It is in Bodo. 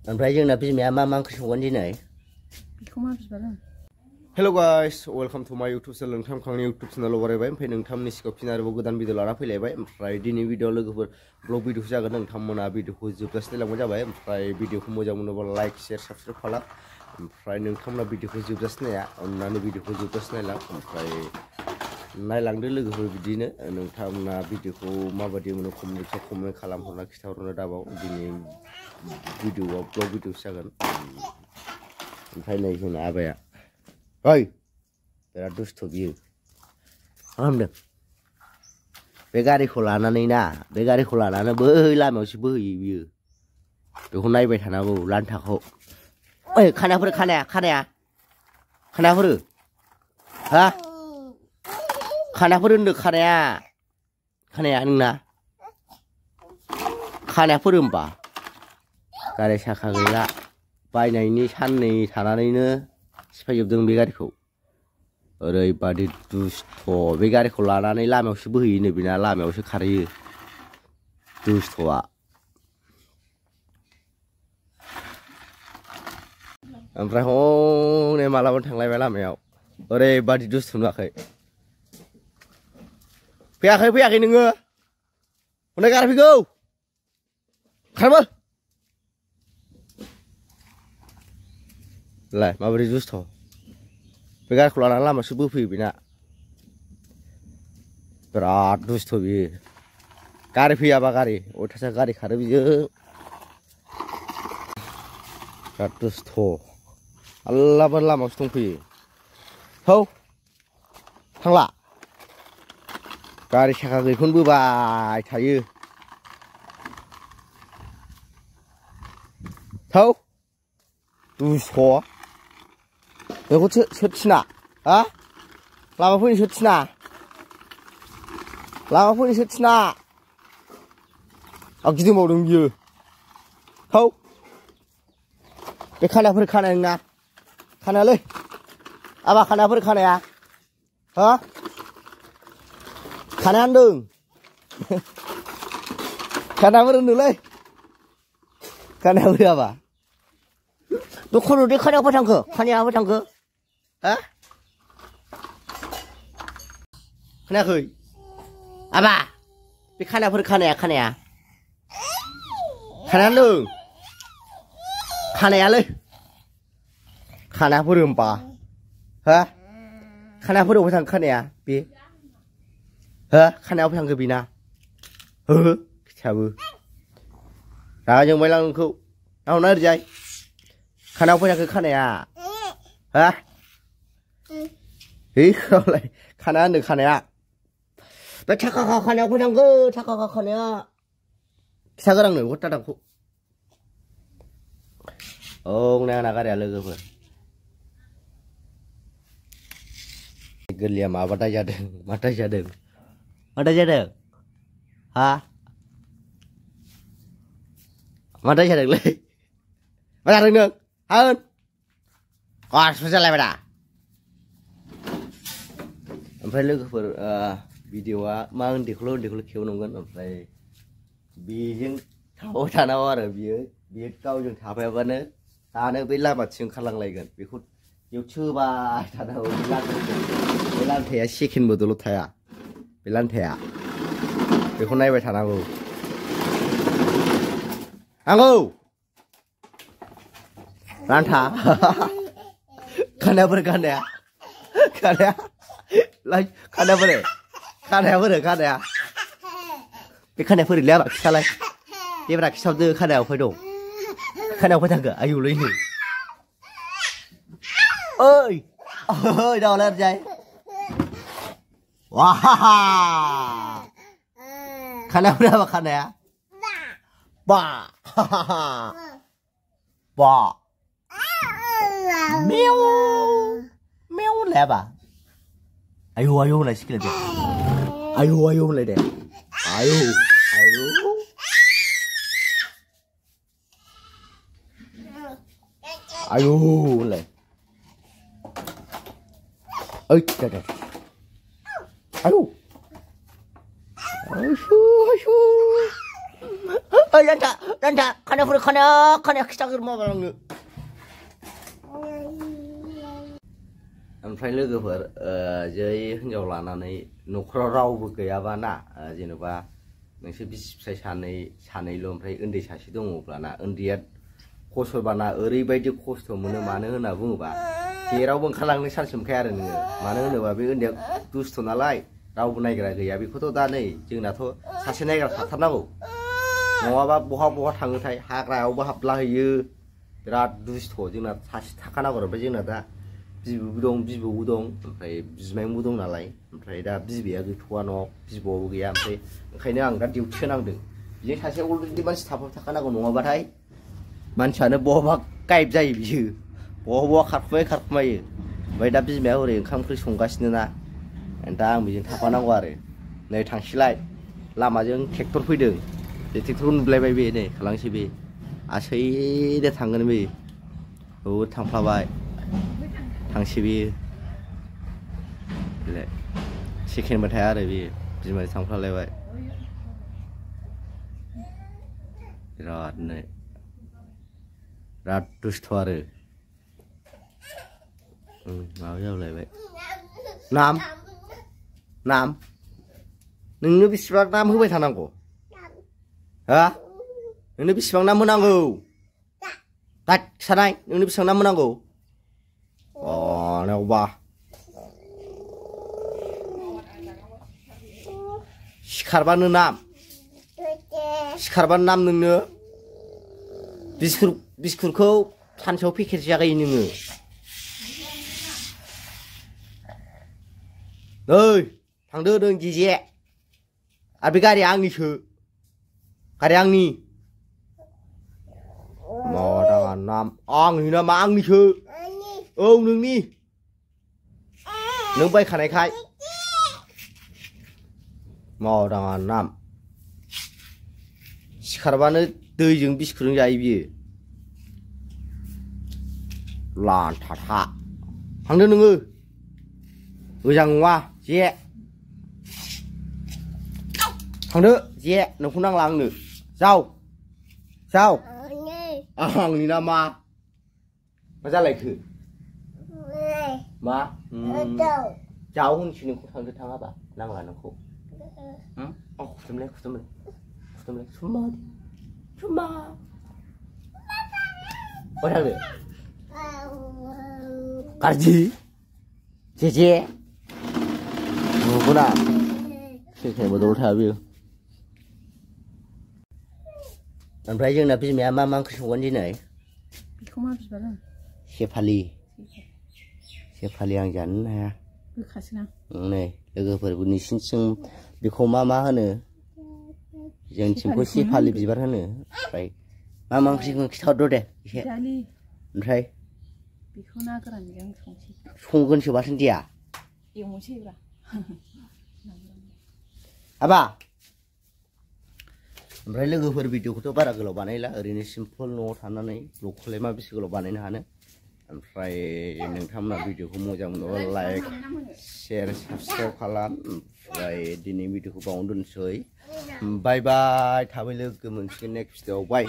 ओमफ्राय जोंना बिमाया मा मा ओंख्रि संगोन दिनै बेखौ मा बिबार Hello guys, welcome to my YouTube channel. नोंथां खांनि YouTube channel बरायबाय ओमफ्राय नोंथांनि सिगाङाव फिन आरोबाव गोदान भिडिअ लाना फैलायबाय ओमफ्राय दिनै भिडिअ लोगोफोर ब्लग भिडिअ जागोन नोंथांमोना भिडिअखौ जोबजासे नायलांबाय जाबाय ओमफ्राय भिडिअखौ मोजां मोनोबा लाइक शेयार साबस्क्राइब खालाम ओमफ्राय नोंथांमोना भिडिअखौ जोबजासे नाया अननानै भिडिअखौ जोबजासे नायलां ओमफ्राय नायलांदो लोगोफोर बिदिनो नोंथांमोना भिडिअखौ माबायदि मोनो कमेन्ट खालामहरना खिथाहरनो दाबाव दिनै भिडिअआव ब्लग भिडिअ जागोन ओमफ्राय नै जोंना आबाया ओइ बिराद दुस्थ' बियो मा खालामदों बे गारिखौ लानानै ना बे गारिखौ लानानै बै लामायावसो बोहैयो बियो बेखौ नायबाय थानांगौ लान्थाखौ ओइ खानाफोर खानाफोर हा खानाफोर होनदों खानाया नोंना खानाफोर होनबा गारि साखा गैला बायनायनि साननै थानानैनो सिफायजोबदों बे गारिखौ ओरैबादि दुस्थ' बे गारिखौ लानानै लामायावसो बोहैयोनो बेना लामायावसो खारहैयो दुस्थ'आ ओमफ्राय हनै मालाबा थांलायबाय लामायाव ओरैबादि दुस्थ' नुवाखै फैयाखै नोङो हनै गारि फैगौ खारबो लाय माबोरै दुस्थ' बे गारिखौ लानानै लामायावसो बोफैयो बेना बिराद दुस्थ' बियो गारि फैयाबा गारि अयथासार गारि खारो बियो बिराद दुस्थ' आल्लाबो लामायावसो दंफैयो हौ थांला गारि साखा गैयिखौनो बोबाय थायो थौ दुस्थ' बेखौ सोरथिना हा लामा फैनो सोरथिना गिदिंबावदों बियो हौ बे खानाया नोंना खानायालै आबा खानाया हा खानाया होनदों खानायाफोर होनदोंलै खानायाफोर आबा दखान उदै खानायावबो थांखो हा खोनायाखै आबा बे खानायाफोर खानाया होनदों खानायालै खानायाफोर होनबा हा खानायाफोर अबाव थांखो खानाया बे हो खानायाव थांखो बेना हो खिथाबो रागा जोंबाय लां नोंखौ नाहरना ओरैजाय खानायाव फैनाखै खानाया हा हैलाय खानाया होनदों खानाया बे थाखा खानायाव फैनांगौ थाखा खानाया खिथागोन आंनो हरथा दांखौ औ नाया गारिया लोगोफोर गोरलैया माबाथाय जादों हा माथाय जादोंलै मा जादों नों होन गासिबो जालायबाय दा ओमफ्राय लोगोफोर भिडिअआ मा उन्दैखौल' खेवनांगोन ओमफ्राय बेजों थाबाय थानांगौ आरो बियो गावजों थाफायाबानो दानो बै लामाथिं ओंखारलांलायगोन बेखौ बेयाव सोबाय थानांगौ बे लान्थाया सेकेन्डबो दलद थाया बे लान्थाया बेखौ नायबाय थानांगौ आंगौ लान्था खानायाफोर बे खानायाफोरलै आबा खिथालाय देब्रा खिथाहरदो खानायाव फै दं खानायाव फै थांखो आयुलै नै ओइ दावलाय ओरैजाय वाहा खानायाफोर आबा खानाया बा मेव होनलाय आबा आयौ होनलाय सिखिलाय दे आयौ होनलाय दे आयौ होनलाय ओइ दे आयौ Ranta, खाना खिथागोर माबालांनो ओमफ्राय लोगोफोर जै हिनजाव लानानै न'खराव रावबो गैयाबा ना जेनेबा नोंसोर बिसि फिसाय सानैल' ओमफ्राय उन्दै सासे दङब्लाना उन्दैया खस्थ'बाना ओरैबायदि खस्थ' मोनो मानो होनना बुङोबा जेरावबो ओंखारलांनो चान्स मोनखाया आरो नोङो मानो होनोबा बे उन्दैया दुस्थ' नालाय रावबो नायग्रा गैया बेखौथ' दा नै जोंनाथ' सासे नायग्रा थाथारनांगौ नङाबा बहा थाङोथाय हाग्रायावबो हाबलाहैयो बिराद दुस्थ' जोंना सासे थाखानांगौ ओमफ्राय जोंना दा बिबौबो दं ओमफ्राय बिमायंबो दं नालाय ओमफ्राय दा बिबैया गैथ'वा न'आव बिबौआबो गैया ओमफ्राय ओंखायनो आं दा डिउटिसो नांदों बिजों सासे अलरेडि मानसि थाखानांगौ नङाबाथाय मानसियानो बहाबा गायब जायो बियो बहा खारखुमायो ओमफ्राय दा बिमाया हरै ओंखाम ओंख्रि संगासिनो ना दा आं बेजों थाफानांगौ आरो नै थांसैलाय लामाजों ट्रेक्टर फैदों बे ट्रेक्टरखौ नुलायबाय बे नै खालांसै बे आसैनो थांगोन बे औ थांफ्लाबाय थांसै बेयो सेकेन्डबो थाया आरो बेयो बिमाजों थांफ्लालायबाय बिराद दुस्थ' आरो माबा जालायबाय नाम नोंनो बेसेबां नाम होबाय थानांगौ हा नोंनो बेसेबां नाम होनांगौ दा खिथानाय नोंनो बेसेबां नाम होनांगौ नावबा सिखारबानो नाम नोंनो बिस्कुटखौ सानसेयाव पेकेट जागायो नोङो नै थांदो नों जेजे आरो बे गारिया आंनिसो गारिया आंनि मावा नाम आंनि नामा आंनिसो औ नोंनि नों बायखानायखाय मावा नाम सिखारबानो दैजों बिस्कुटजों जायो बियो लानथाथा थांदो नोङो मोजां नङा जे थांदो जे नोंखौ नांला आंनो जाव आंनि नामा मा जालायखो मा जाव होनसै नोंखौ थांदो थाङाबा नांला नोंखौ खुथुमलाय सुमा थांदो गाज्रि जे नुगोना सेकेन्डबो दल थाया बेयो ओमफ्राय जोंना बिमाया मा ओंख्रि संगोन दिनै बेखौ मा बिबार सेफालि आं जानो हाया गोखासोना नै लोगोफोर नोंसिनिथिं बेखौ मा होनो जोंनिथिंखौ सेफालि बिबार होनो ओमफ्राय मा ओंख्रि खिथाहरदो दे एसे ओमफ्राय बेखौ ना गोरानजों संगोनसो बाथोन देया एवनोसैब्रा आबा ओमफ्राय लोगोफोर भिडिअखौथ' बारा गोलाव बानायला ओरैनो सिम्पल न'आव थानानै ब्लगखौलाय मा बेसे गोलाव बानायनो हानो ओमफ्राय नोंथांमोना भिडिअखौ मोजां मोनोबा लाइक शेयार साबसक्राइब खालाम ओमफ्राय दिनै भिडिअखौ बावनो दोनसै बाय थाबै लोगो मोनसिगोन नेक्स्ट भिडिअआव बाय